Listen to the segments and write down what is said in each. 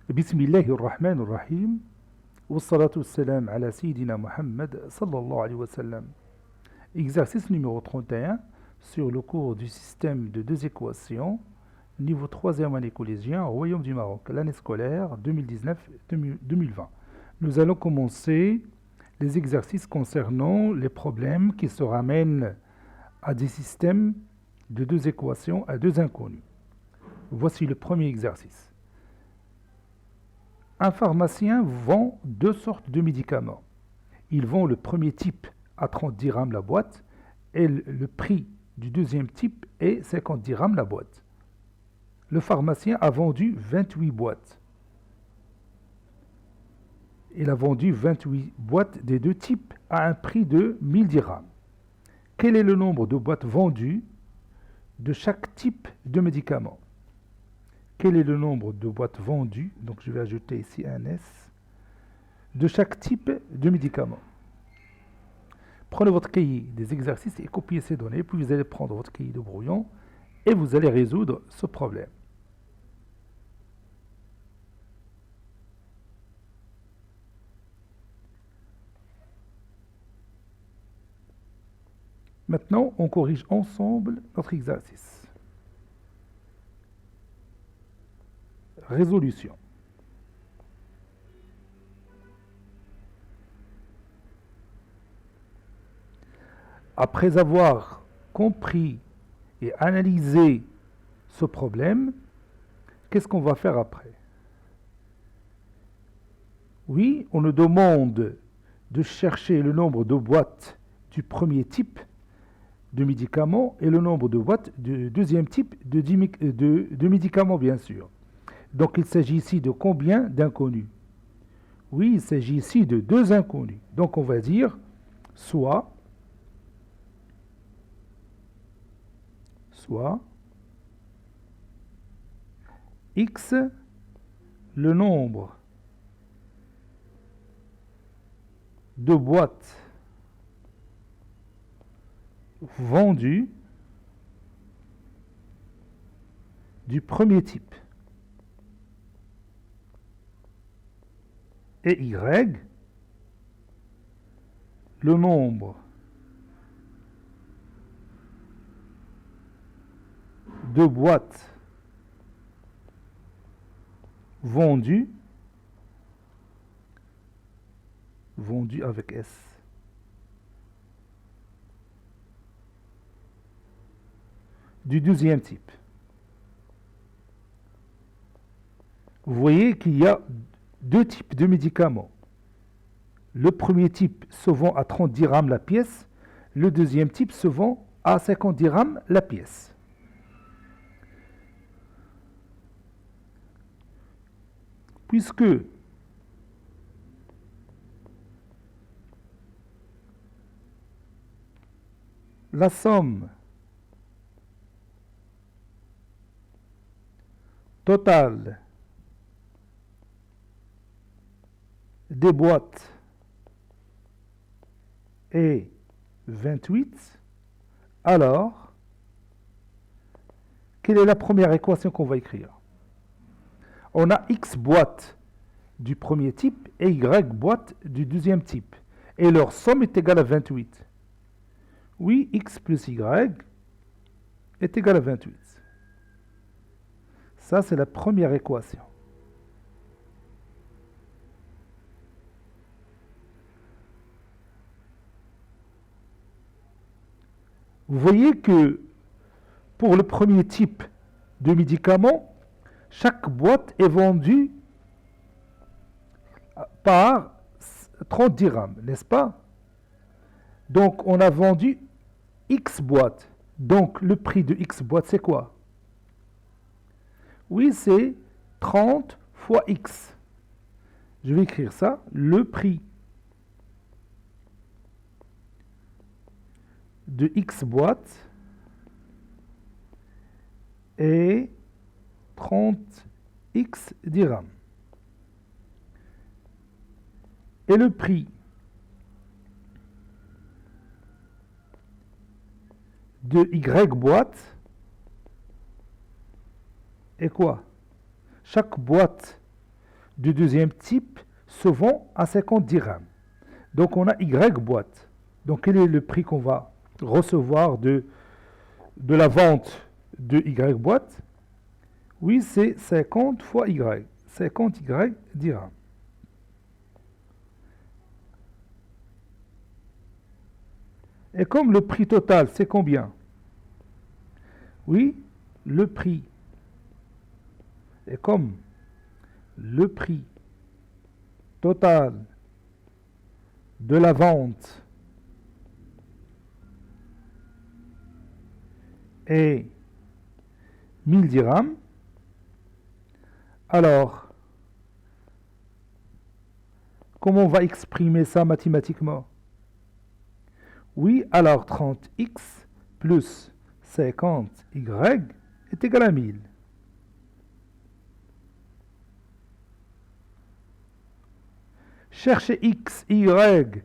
Bismillahir Rahmanir Rahim. Wassalatu wassalam ala Sayyidina Muhammad sallallahu alayhi wa sallam. Exercice numéro 31 sur le cours du système de deux équations, niveau 3e année collégien au Royaume du Maroc, l'année scolaire 2019-2020. Nous allons commencer les exercices concernant les problèmes qui se ramènent à des systèmes de deux équations à deux inconnus. Voici le premier exercice. Un pharmacien vend deux sortes de médicaments. Il vend le premier type à 30 dirhams la boîte et le prix du deuxième type est 50 dirhams la boîte. Le pharmacien a vendu 28 boîtes. Il a vendu 28 boîtes des deux types à un prix de 1000 dirhams. Quel est le nombre de boîtes vendues de chaque type de médicament? Quel est le nombre de boîtes vendues? Donc je vais ajouter ici un S de chaque type de médicament. Prenez votre cahier des exercices et copiez ces données, puis vous allez prendre votre cahier de brouillon et vous allez résoudre ce problème. Maintenant, on corrige ensemble notre exercice. Résolution. Après avoir compris et analysé ce problème, qu'est-ce qu'on va faire après? Oui, on nous demande de chercher le nombre de boîtes du premier type de médicaments et le nombre de boîtes du deuxième type de médicaments, bien sûr. Donc il s'agit ici de combien d'inconnus? Oui, il s'agit ici de deux inconnus. Donc on va dire soit x, le nombre de boîtes vendues du premier type, et y, le nombre de boîtes vendues avec S du deuxième type. Vous voyez qu'il y a deux types de médicaments. Le premier type se vend à 30 dirhams la pièce, le deuxième type se vend à 50 dirhams la pièce. Puisque la somme totale des boîtes est 28, alors, quelle est la première équation qu'on va écrire? On a x boîtes du premier type et y boîtes du deuxième type. Et leur somme est égale à 28. Oui, x plus y est égal à 28. Ça, c'est la première équation. Vous voyez que pour le premier type de médicament, chaque boîte est vendue par 30 dirhams, n'est-ce pas? Donc, on a vendu X boîtes. Donc, le prix de X boîtes, c'est quoi? Oui, c'est 30 fois X. Je vais écrire ça. Le prix de X boîtes est 30x dirhams. Et le prix de Y boîte est quoi? Chaque boîte du deuxième type se vend à 50 dirhams. Donc on a Y boîte. Donc quel est le prix qu'on va recevoir de la vente de Y boîte? Oui, c'est 50 fois Y. 50 Y dirhams. Et comme le prix total, c'est combien? Oui, le prix. Et comme le prix total de la vente est 1000 dirhams, alors, comment on va exprimer ça mathématiquement? Oui, alors 30x plus 50y est égal à 1000. Cherchez x, y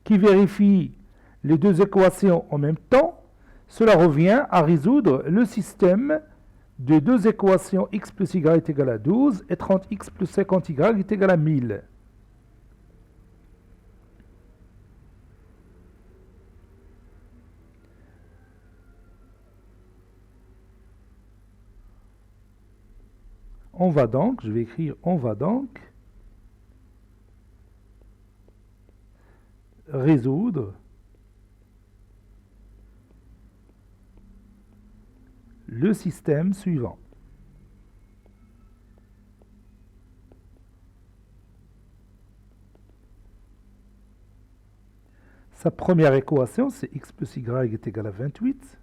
qui vérifie les deux équations en même temps. Cela revient à résoudre le système de deux équations x plus y est égal à 12 et 30x plus 50y est égal à 1000. On va donc, je vais écrire on va donc résoudre le système suivant. Sa première équation, c'est x plus y est égal à 28.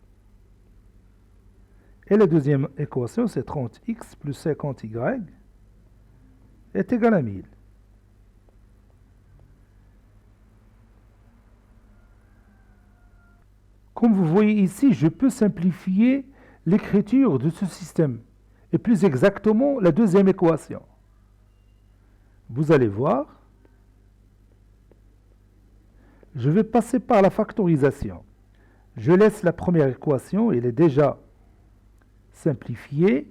Et la deuxième équation, c'est 30x plus 50y est égal à 1000. Comme vous voyez ici, je peux simplifier l'écriture de ce système, et plus exactement la deuxième équation. Vous allez voir, je vais passer par la factorisation. Je laisse la première équation, elle est déjà simplifiée.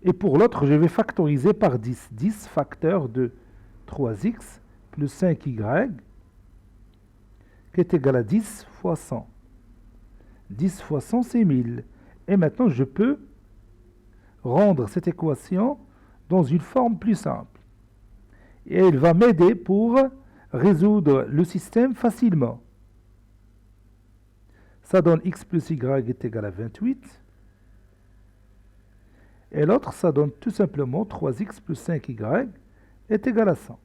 Et pour l'autre, je vais factoriser par 10. 10 facteur de 3x plus 5y qui est égal à 10 fois 100. 10 fois 100, c'est 1000. Et maintenant, je peux rendre cette équation dans une forme plus simple. Et elle va m'aider pour résoudre le système facilement. Ça donne x plus y est égal à 28. Et l'autre, ça donne tout simplement 3x plus 5y est égal à 100.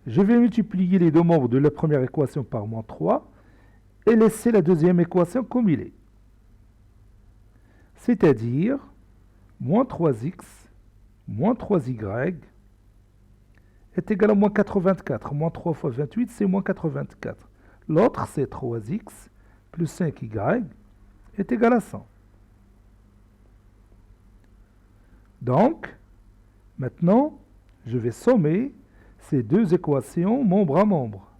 Je vais multiplier les deux membres de la première équation par moins 3 et laisser la deuxième équation comme il est. C'est-à-dire, moins 3x moins 3y est égal à moins 84. Moins 3 fois 28, c'est moins 84. L'autre, c'est 3x plus 5y est égal à 100. Donc, maintenant, je vais sommer ces deux équations membre à membre.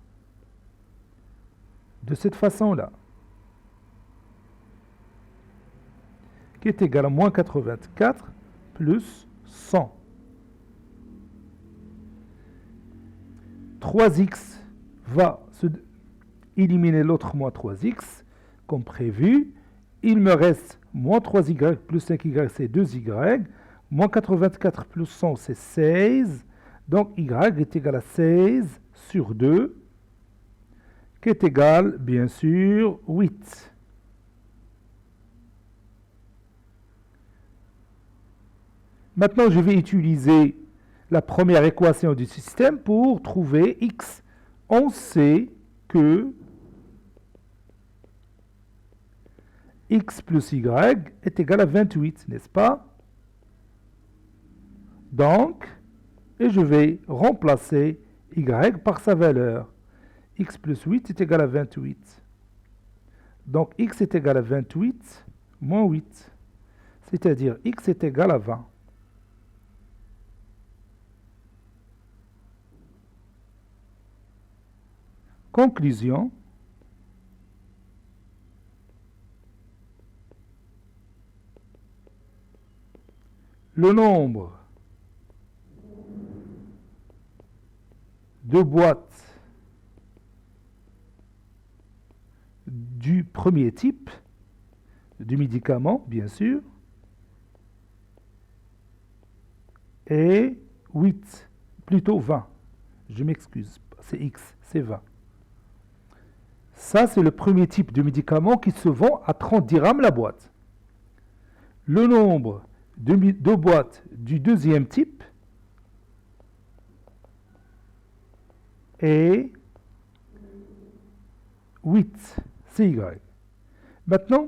De cette façon-là. Qui est égal à moins 84 plus 100. 3x va éliminer l'autre moins 3x, comme prévu. Il me reste moins 3y plus 5y, c'est 2y. Moins 84 plus 100, c'est 16. Donc, y est égal à 16 sur 2, qui est égal, bien sûr, 8. Maintenant, je vais utiliser la première équation du système pour trouver x. On sait que x plus y est égal à 28, n'est-ce pas? Donc, et je vais remplacer y par sa valeur. X plus 8 est égal à 28. Donc, x est égal à 28 moins 8. C'est-à-dire x est égal à 20. Conclusion. le nombre de boîtes du premier type du médicament, bien sûr, est 8, plutôt 20. Je m'excuse, c'est X, c'est 20. Ça, c'est le premier type de médicament qui se vend à 30 dirhams la boîte. Le nombre de boîtes du deuxième type est 8, c'est Y. Maintenant,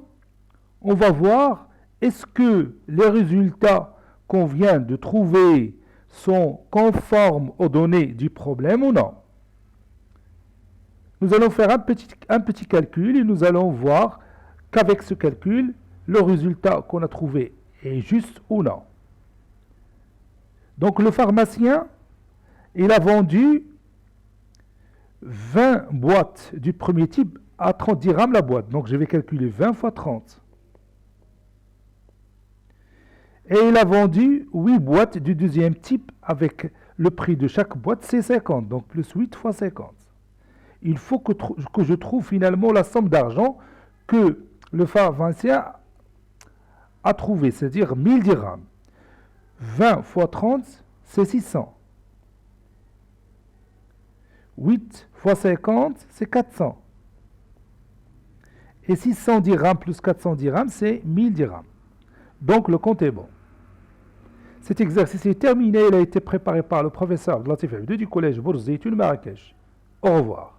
on va voir est-ce que les résultats qu'on vient de trouver sont conformes aux données du problème ou non. Nous allons faire un petit calcul et nous allons voir qu'avec ce calcul, le résultat qu'on a trouvé est juste ou non. Donc le pharmacien, il a vendu 20 boîtes du premier type à 30 dirhams la boîte. Donc je vais calculer 20 fois 30. Et il a vendu 8 boîtes du deuxième type avec le prix de chaque boîte, c'est 50. Donc plus 8 fois 50. Il faut que je trouve finalement la somme d'argent que le pharmacien a trouvé, c'est-à-dire 1000 dirhams. 20 fois 30, c'est 600. 8 fois 50, c'est 400. Et 600 dirhams plus 400 dirhams, c'est 1000 dirhams. Donc le compte est bon. Cet exercice est terminé. Il a été préparé par le professeur Latif Abdou du collège Bourz Zeytoun Marrakech. Au revoir.